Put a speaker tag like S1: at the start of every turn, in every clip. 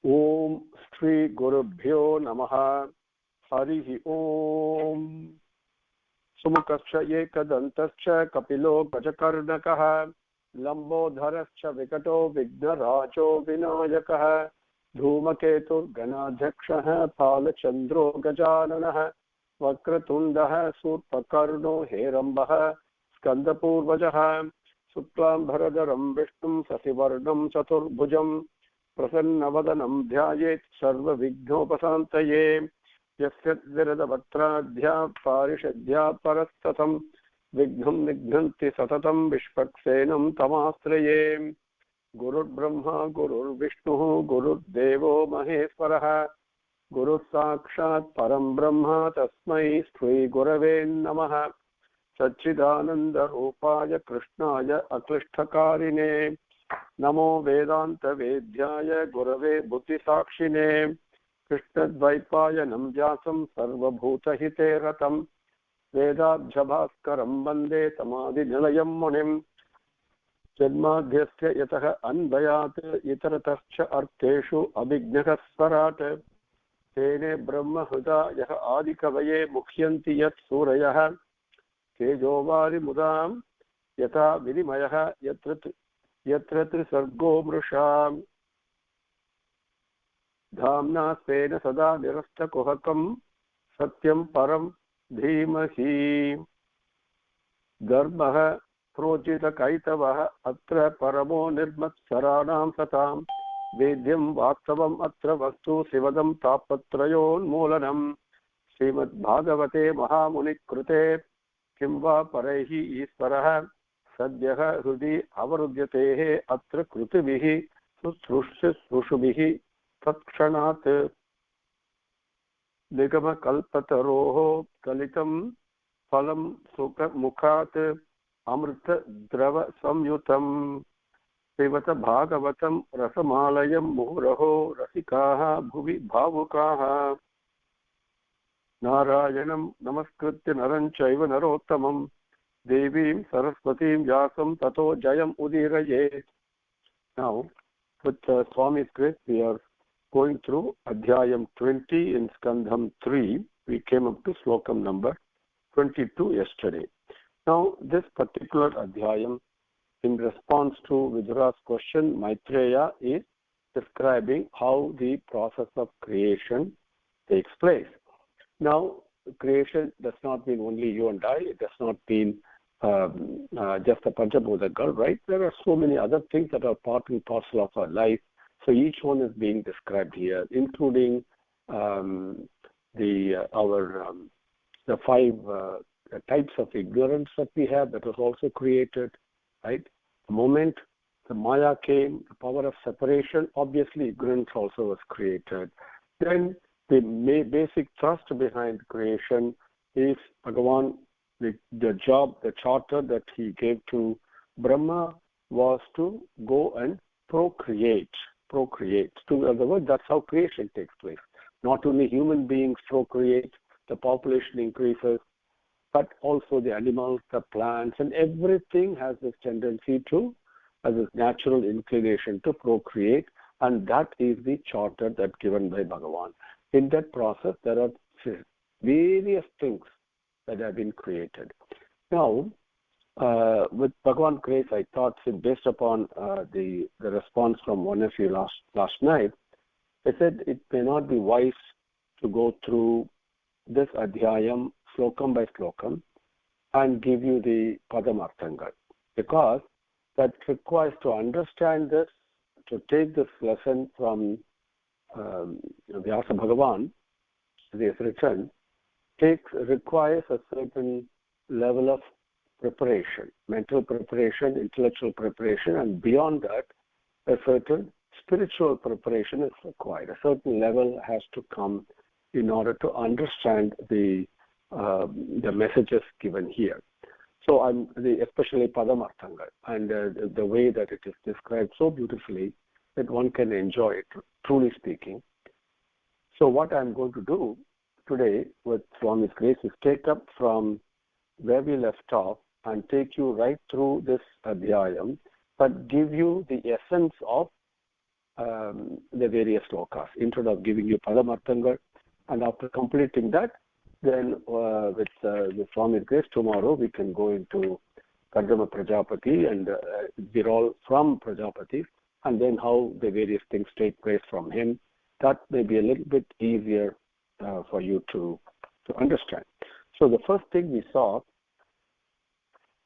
S1: Om Shri Gurubhyo Namaha. Harihi Om. Sumukascha Ekadantascha Kapilo Gajakarnakaha Lambodharascha Vikato Vignarajo Vinayakaha Dhumaketu Ganadhakshaha Palachandro Gajananaha Vakratundaha Surpakarno Herambaha Skandapurvajaha Suklam Bharadaram Vishnum Sasivarnam Chaturbhujam Prasannavadanam Dhyayet Sarva Vignopasantaye Yasyat Viradavatraadhya Parishadhya Parastatam Vignam Nignanti Satatam Vishpaksenam Tamastraye Gurur Brahma Gurur Vishnu Gurur Devo Maheswaraha Guru Sakshat Param Brahma Tasmai Sri Gurave Namaha Satchidananda Rupaya Krishnaya Aklishtakarine Namo Vedanta Vedyaya Gurave Buddhi Sakshine Krishnadvaipaya Namjasam Sarvabhuta Hite Ratam Vedabjabhaskaram Bande Samadhi Nilayam Munim Janmadhyasya Yataha Anbayat Itaratascha Arteshu Abhignakasvarat Tene Brahma Huda Yaha Adikavaye Mukhyanti Yat Surayaha Tejovari Mudam Yata Vidimayaha Yatratri Sargo Mrusham Dhamna Sena Sada Nirasta Kuhakam Satyam Param Dhimahi Dharmaha Projita Kaitavaha Atra Paramo Nirmat Saranam Satam Vedyam Vastavam Atra Vastu Sivadam Tapatrayon Moolanam Srimad Bhagavate Mahamuni Krute Kimva Parehi Isvaraha Sadhyaha Hrudi Avarudyate Atra Krutivihi Sushrushubihi Takshanat Nigama Kalpataroho Kalitam Phalam Sukha Mukhat Amrita Drava Samyutam Sivata Bhagavatam Rasamalayam Muhuraho Rasikaha Bhuvi Bhavukaha Narayanam Namaskritya Naranchaiva Narottamam Devim Saraswatim Vyasam Tato Jayam Udiraye. Now, with Swami's grace, we are going through Adhyayam 20 in Skandham 3. We came up to Slokam number 22 yesterday. Now, this particular Adhyayam, in response to Vidura's question, Maitreya is describing how the process of creation takes place. Now, creation does not mean only you and I. It does not mean just a Panchabhuta girl, right? There are so many other things that are part and parcel of our life. So each one is being described here, including the five types of ignorance that we have that was also created, right? The moment the Maya came, the power of separation, obviously ignorance also was created. Then the basic thrust behind creation is Bhagavan, the job, the charter that he gave to Brahma was to go and procreate. In other words, that's how creation takes place. Not only human beings procreate, the population increases, but also the animals, the plants, and everything has this tendency to, as this natural inclination to procreate, and that is the charter that's given by Bhagavan. In that process, there are various things that have been created. Now, with Bhagavan grace, I thought, based upon the response from one of you last night, I said it may not be wise to go through this Adhyayam Slokam by Slokam and give you the Padamarthangal, because that requires to understand this, to take this lesson from Vyasa Bhagavan, as he has written, requires a certain level of preparation, mental preparation, intellectual preparation, and beyond that, a certain spiritual preparation is required. A certain level has to come in order to understand the messages given here. So especially Padamarthangal, and the way that it is described so beautifully that one can enjoy it, truly speaking. So what I'm going to do today with Swami's grace is take up from where we left off and take you right through this Adhyayam, but give you the essence of the various slokas instead of giving you Padamarthangal. And after completing that, then with Swami's grace, tomorrow we can go into Kardama Prajapati, and we're all from Prajapati, and then how the various things take place from him. That may be a little bit easier for you to understand. So the first thing we saw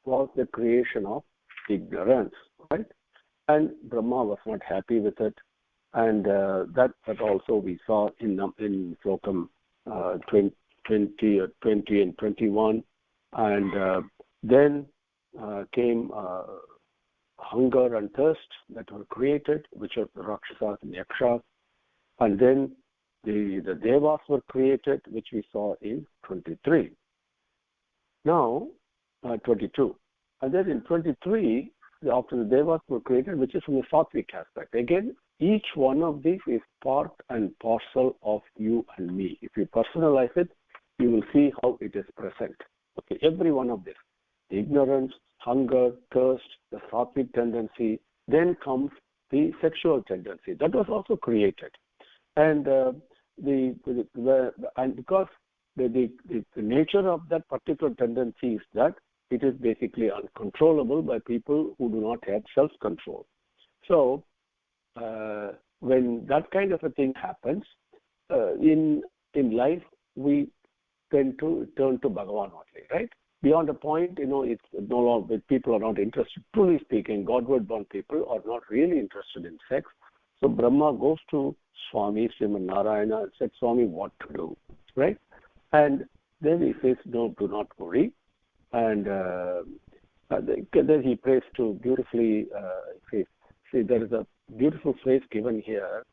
S1: was the creation of ignorance, right? And Brahma was not happy with it, and that also we saw in Slokam 20 and 21, and then came hunger and thirst that were created, which are the Rakshasas and Yakshas, and then the Devas were created, which we saw in 23. Now, 22. And then in 23, after the Devas were created, which is from the Sattvic aspect. Again, each one of these is part and parcel of you and me. If you personalize it, you will see how it is present. Okay, every one of this. The ignorance, hunger, thirst, the Sattvic tendency, then comes the sexual tendency. That was also created. And because the nature of that particular tendency is that it is basically uncontrollable by people who do not have self-control. So when that kind of a thing happens, in life we tend to turn to Bhagavan only, right? Beyond a point, it's no longer, people are not interested. Truly speaking, Godward-born people are not really interested in sex. So Brahma goes to Swami, Srimad Narayana, and said, Swami, what to do, right? And then he says, no, do not worry. And then he prays to beautifully, see, there is a beautiful phrase given here,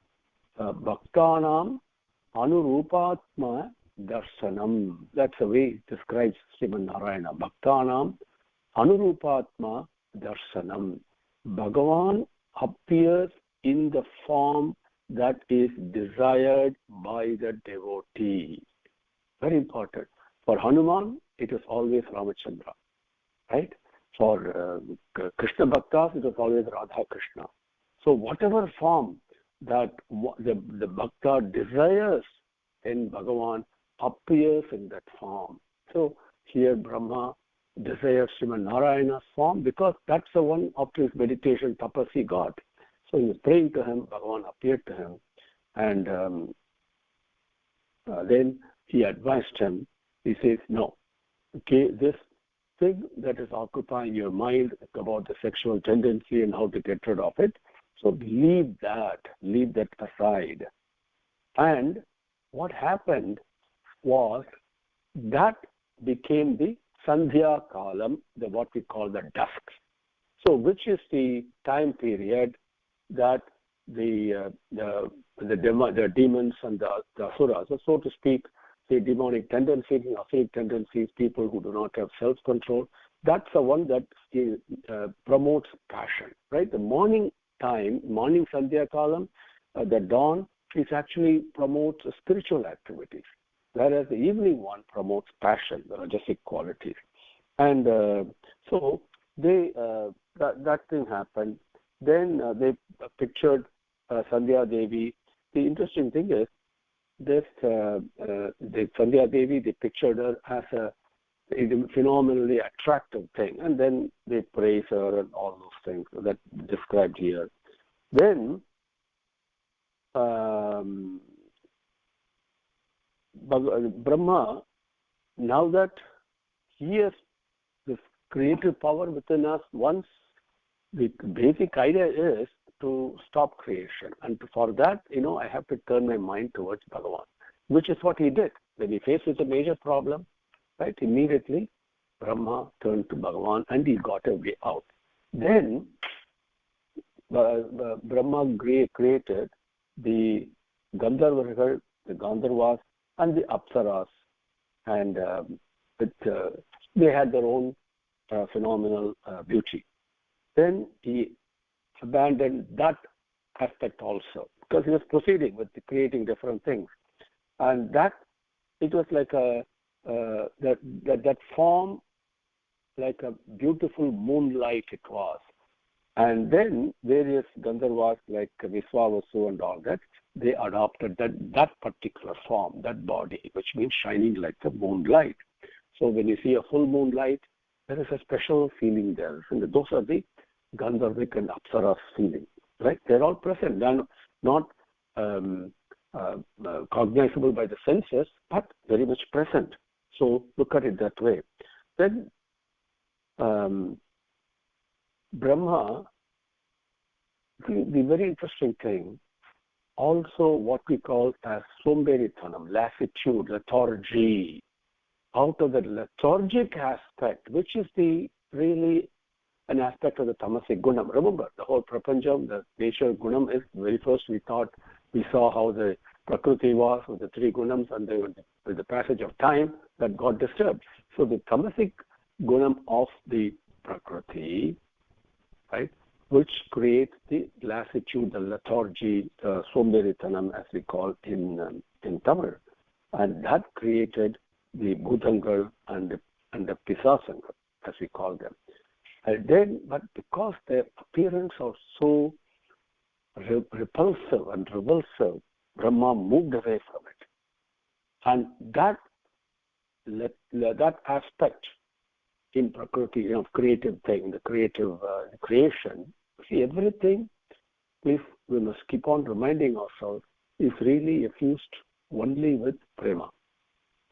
S1: Bhaktanam Anurupatma Darshanam. That's the way it describes Srimad Narayana. Bhaktanam Anurupatma Darshanam. Bhagavan appears in the form that is desired by the devotee. Very important. For Hanuman, it is always Ramachandra, right? For Krishna Bhaktas, it is always Radha Krishna. So whatever form that the Bhakta desires, then Bhagavan appears in that form. So here Brahma desires Srimad Narayana's form because that's the one after his meditation tapas he got. So he was praying to him, Bhagavan appeared to him, and then he advised him. He says, no, okay, this thing that is occupying your mind about the sexual tendency and how to get rid of it, so leave that aside. And what happened was that became the Sandhya Kalam, what we call the dusk. So which is the time period that the demons and the asuras, so to speak, the demonic tendencies, asuric tendencies, people who do not have self-control, that's the one that promotes passion, right? The morning time, morning Sandhya Kalam, the dawn, is actually promotes spiritual activities, whereas the evening one promotes passion, the rajasic qualities. And so that thing happened. Then they pictured Sandhya Devi. The interesting thing is, the Sandhya Devi, they pictured her as a phenomenally attractive thing, and then they praise her and all those things that described here. Then Brahma, now that he has this creative power within us, once the basic idea is to stop creation, and for that, I have to turn my mind towards Bhagavan, which is what he did. When he faced with a major problem, right, immediately Brahma turned to Bhagavan and he got a way out. Then Brahma created the Gandharvas, the Gandharvas, and the Apsaras, and they had their own phenomenal beauty. Then he abandoned that aspect also because he was proceeding with creating different things, and that it was like that form, like a beautiful moonlight it was, And then various Gandharvas like Viswavasu and all that, they adopted that particular form, that body, which means shining like the moonlight. So when you see a full moonlight, there is a special feeling there. And those are the Gandharvic and Apsaras feeling, right? They're all present. They're not cognizable by the senses, but very much present. So look at it that way. Then Brahma, the very interesting thing, also what we call as somberitanam, lassitude, lethargy. Out of the lethargic aspect, which is really an aspect of the tamasic gunam. Remember, the whole prapancham, the nature gunam is very first we saw how the prakriti was with the three gunams, and with the passage of time that got disturbed. So the tamasic gunam of the prakriti, right, which creates the lassitude, the lethargy, the somberitanam, as we call in Tamil, and that created the bhutangal and the pisasangal, as we call them. And then, but because their appearance are so repulsive and revulsive, Brahma moved away from it. And that aspect in Prakriti, creative thing, the creative creation, see, everything, if we must keep on reminding ourselves, is really effused only with prema.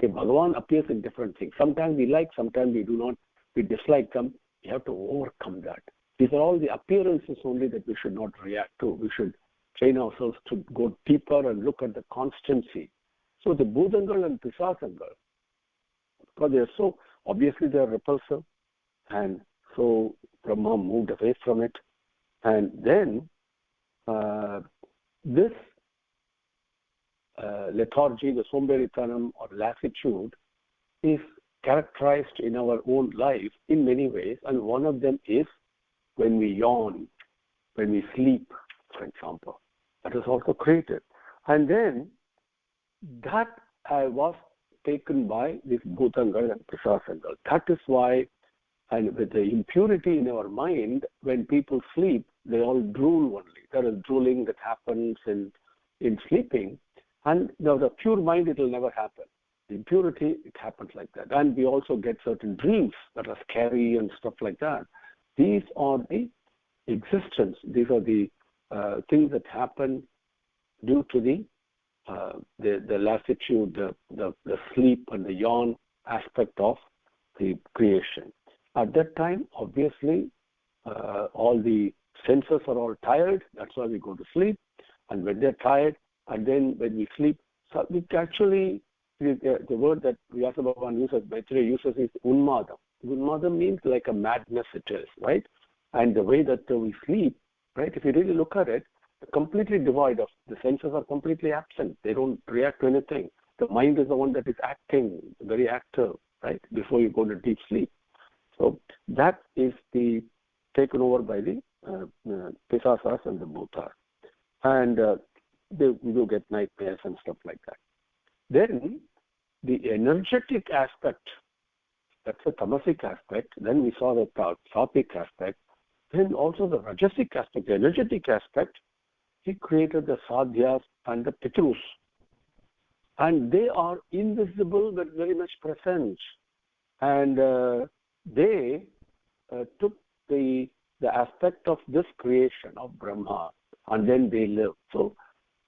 S1: Okay, Bhagavan appears in different things. Sometimes we like, sometimes we do not, we dislike them. We have to overcome that. These are all the appearances only that we should not react to. We should train ourselves to go deeper and look at the constancy. So the Bhutangal and Pisasangal, because they are so, obviously they are repulsive, and so Brahma moved away from it. And then this lethargy, the somberitanam or lassitude, is characterized in our own life in many ways, and one of them is when we yawn, when we sleep, for example. That is also created. And then that was taken by this Bhutangal and Pisasangal. That is why, and with the impurity in our mind, when people sleep, they all drool only. There is drooling that happens in sleeping. And the pure mind, it will never happen. The impurity, it happens like that. And we also get certain dreams that are scary and stuff like that. These are the existence. These are the things that happen due to the lassitude, the sleep and the yawn aspect of the creation. At that time, obviously, all the senses are all tired. That's why we go to sleep. And when they're tired, and then when we sleep, so we actually, the word that Vyasa Bhagavan uses, Maitreya uses, is unmadam. Unmadam means like a madness it is, right? And the way that we sleep, right, if you really look at it, completely devoid of, the senses are completely absent. They don't react to anything. The mind is the one that is acting, very active, right, before you go to deep sleep. So that is taken over by the Pisasas and the Bhutas. And we do get nightmares and stuff like that. Then the energetic aspect, that's the tamasic aspect. Then we saw the sattvic aspect. Then also the rajasic aspect, the energetic aspect. He created the Sathyas and the Pitrus. And they are invisible but very much present. And they took the aspect of this creation of Brahma, and then they live. So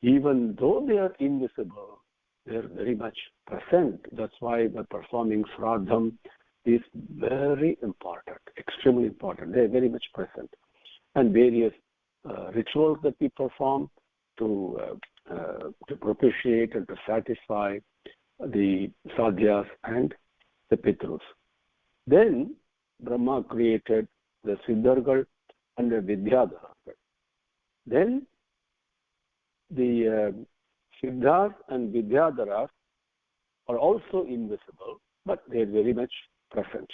S1: even though they are invisible, they are very much present. That's why the performing Sraddham is very important, extremely important. They are very much present. And various rituals that we perform to propitiate and to satisfy the Sadhyas and the Pitrus. Then Brahma created the Siddhargal and the Vidyadhara. Then the Siddhas and Vidyadharas are also invisible, but they are very much present.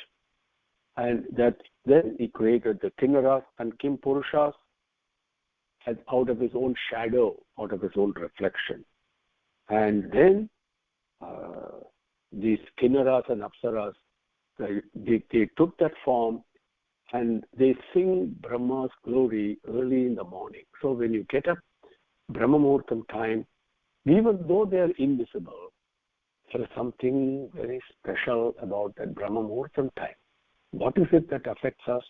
S1: And that then he created the Kinnaras and Kim Purushas out of his own shadow, out of his own reflection. And then these Kinnaras and Apsaras, they took that form and they sing Brahma's glory early in the morning. So when you get up Brahma Muhurtam time, even though they are invisible, there is something very special about that Brahma Muhurtam time. What is it that affects us?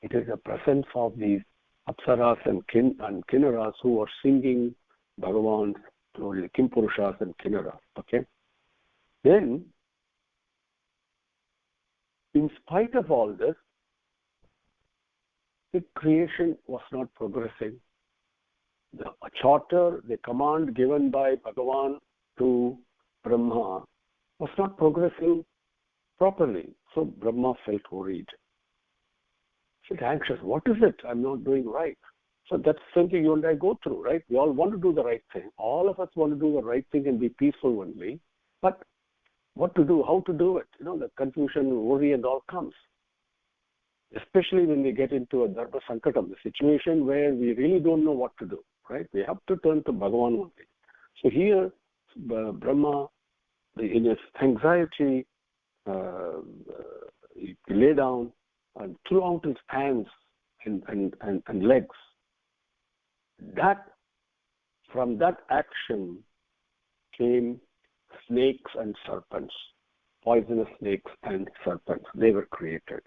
S1: It is the presence of these Apsaras and Kinnaras who are singing Bhagavan's glory, Kim Purushas and Kinnaras. Okay? Then, in spite of all this, the creation was not progressing. The charter, the command given by Bhagavan to Brahma was not progressing properly. So Brahma felt worried. He felt anxious. What is it? I'm not doing right. So that's something you and I go through, right? We all want to do the right thing. All of us want to do the right thing and be peaceful only. But what to do, how to do it? The confusion, worry and all comes. Especially when we get into a Dharma Sankatam, the situation where we really don't know what to do, right? We have to turn to Bhagavan only. So here, Brahma, in his anxiety, he lay down and threw out his hands and legs. From that action came snakes and serpents, poisonous snakes and serpents. They were created.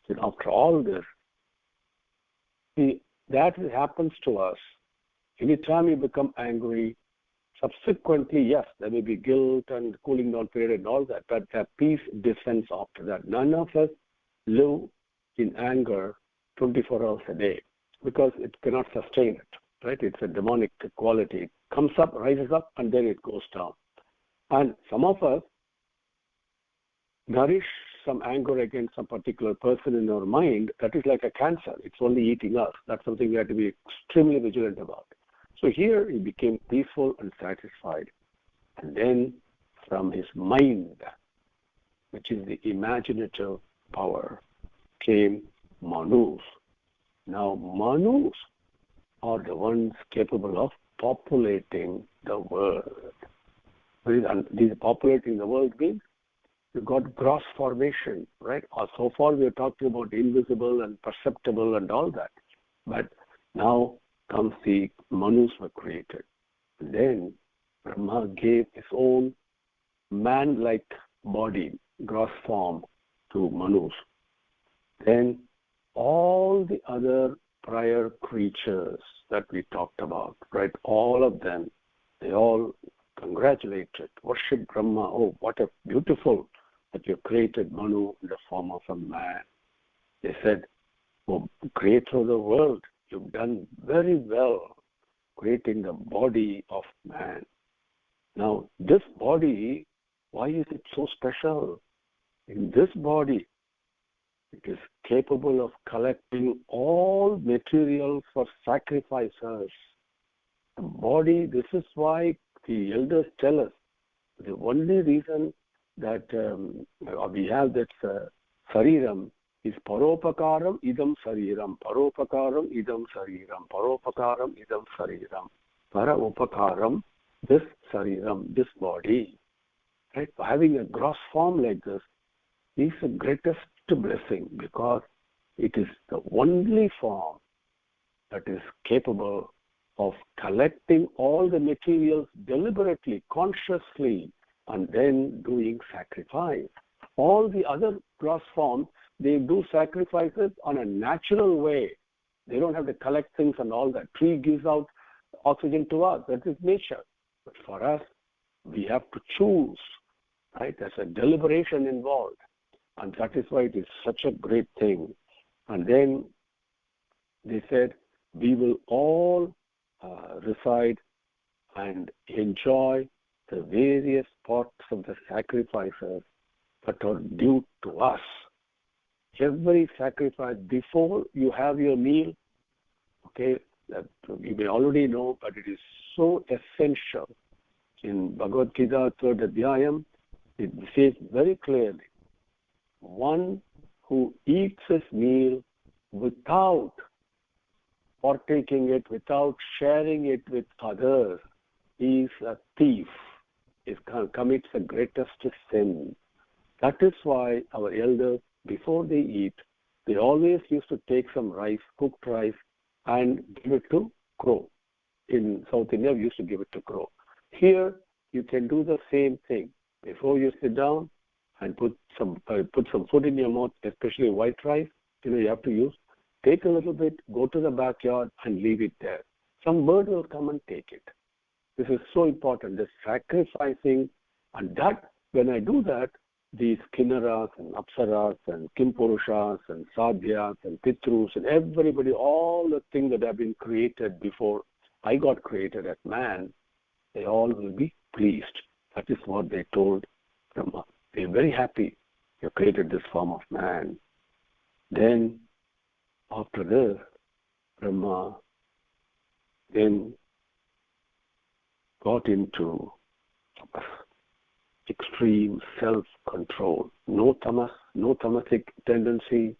S1: So after all this, that happens to us. Anytime we become angry, subsequently, yes, there may be guilt and cooling down period and all that, but the peace descends after that. None of us live in anger 24 hours a day because it cannot sustain it, right? It's a demonic quality. It comes up, rises up, and then it goes down. And some of us nourish some anger against some particular person in our mind. That is like a cancer. It's only eating us. That's something we have to be extremely vigilant about. So here he became peaceful and satisfied. And then from his mind, which is the imaginative power, came Manus. Now Manus are the ones capable of populating the world. These populating the world means you got gross formation, right? So far we are talking about invisible and perceptible and all that. But now comes the Manus were created. And then Brahma gave his own man-like body, gross form to Manus. Then all the other prior creatures that we talked about, right? All of them, they all congratulated, worship Brahma. Oh, what a beautiful that you created Manu in the form of a man. They said, oh, creator of the world, you've done very well creating the body of man. Now, this body, why is it so special? In this body, it is capable of collecting all material for sacrifices. The body, this is why the elders tell us, the only reason that we have that sariram is paropakaram idam sariram, paropakaram idam sariram, paropakaram idam sariram, para upakaram, this sariram, this body. Right? Having a gross form like this is the greatest blessing because it is the only form that is capable of collecting all the materials deliberately, consciously, and then doing sacrifice. All the other gross forms, they do sacrifices on a natural way. They don't have to collect things and all that. Tree gives out oxygen to us. That is nature. But for us, we have to choose, right? There's a deliberation involved. And that is why it is such a great thing. And then they said, we will all reside and enjoy the various parts of the sacrifices that are due to us. Every sacrifice, before you have your meal, okay, that you may already know, but it is so essential. In Bhagavad Gita, 3rd Adhyayam, it says very clearly, one who eats his meal without partaking it, without sharing it with others, is a thief. He commits the greatest sin. That is why our elders, before they eat, they always used to take some rice, cooked rice, and give it to crow. In South India, we used to give it to crow. Here, you can do the same thing. Before you sit down and put some food in your mouth, especially white rice, you have to take a little bit, go to the backyard, and leave it there. Some bird will come and take it. This is so important, the sacrificing, and that, when I do that, these Kinnaras and Apsaras and Kimpurushas and Sadhyas and Pitrus and everybody, all the things that have been created before I got created as man, they all will be pleased. That is what they told Brahma. They are very happy you created this form of man. Then, after this, Brahma then got into extreme self-control. No tamas, no tamasic tendency,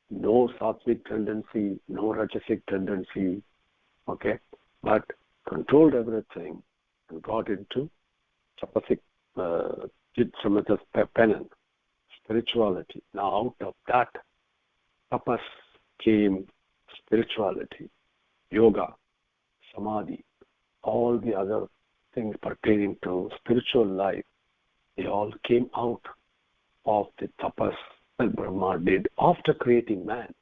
S1: no sattvic tendency, no rajasic tendency, okay? But controlled everything and got into tapasic, jit-samata penance, spirituality. Now out of that, tapas came spirituality, yoga, samadhi, all the other things pertaining to spiritual life, they all came out of the tapas that Brahma did after creating man.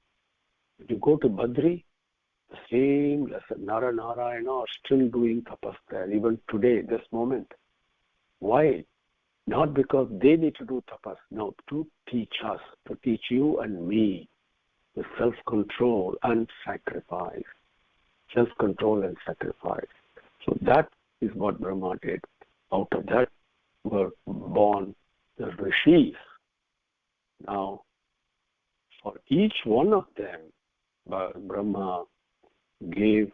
S1: If you go to Badri, the same lesson, Nara Narayana are still doing tapas there, even today, this moment. Why? Not because they need to do tapas, no, to teach us, to teach you and me the self-control and sacrifice. Self-control and sacrifice. So that is what Brahma did. Out of that were born the rishis. Now, for each one of them, Brahma gave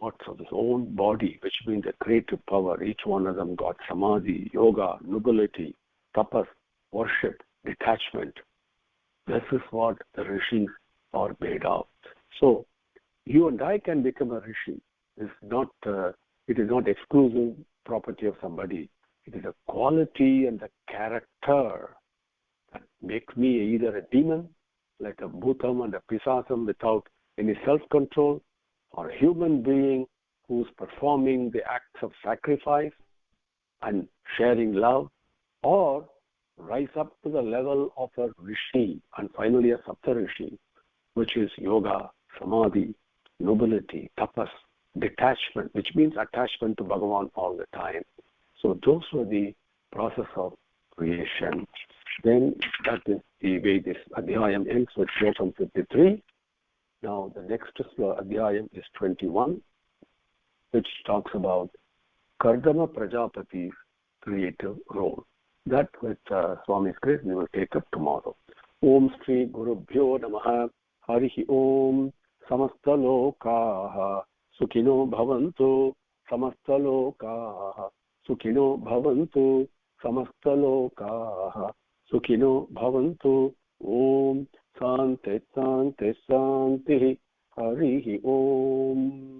S1: parts of his own body, which means the creative power. Each one of them got samadhi, yoga, nobility, tapas, worship, detachment. This is what the rishis are made of. So, you and I can become a rishi. It is not exclusive property of somebody. It is a quality and the character that makes me either a demon, like a bhutam and a pisasam without any self-control, or a human being who's performing the acts of sacrifice and sharing love, or rise up to the level of a rishi and finally a saptarishi, which is yoga, samadhi, nobility, tapas, detachment, which means attachment to Bhagavan all the time. So those were the process of creation. Then that is the way this adhyayam ends with Slokams 53. Now the next adhyayam is 21, which talks about Kardama Prajapati's creative role. That with Swami's grace we will take up tomorrow. Om Shri Gurubhyo Namaha Harihi Om Samastalokaha Sukhino Bhavantu Samastalokaha Sukhino Bhavantu Samastalokaha Sukhino Bhavantu Om Sante Sante Santi Harihi Om.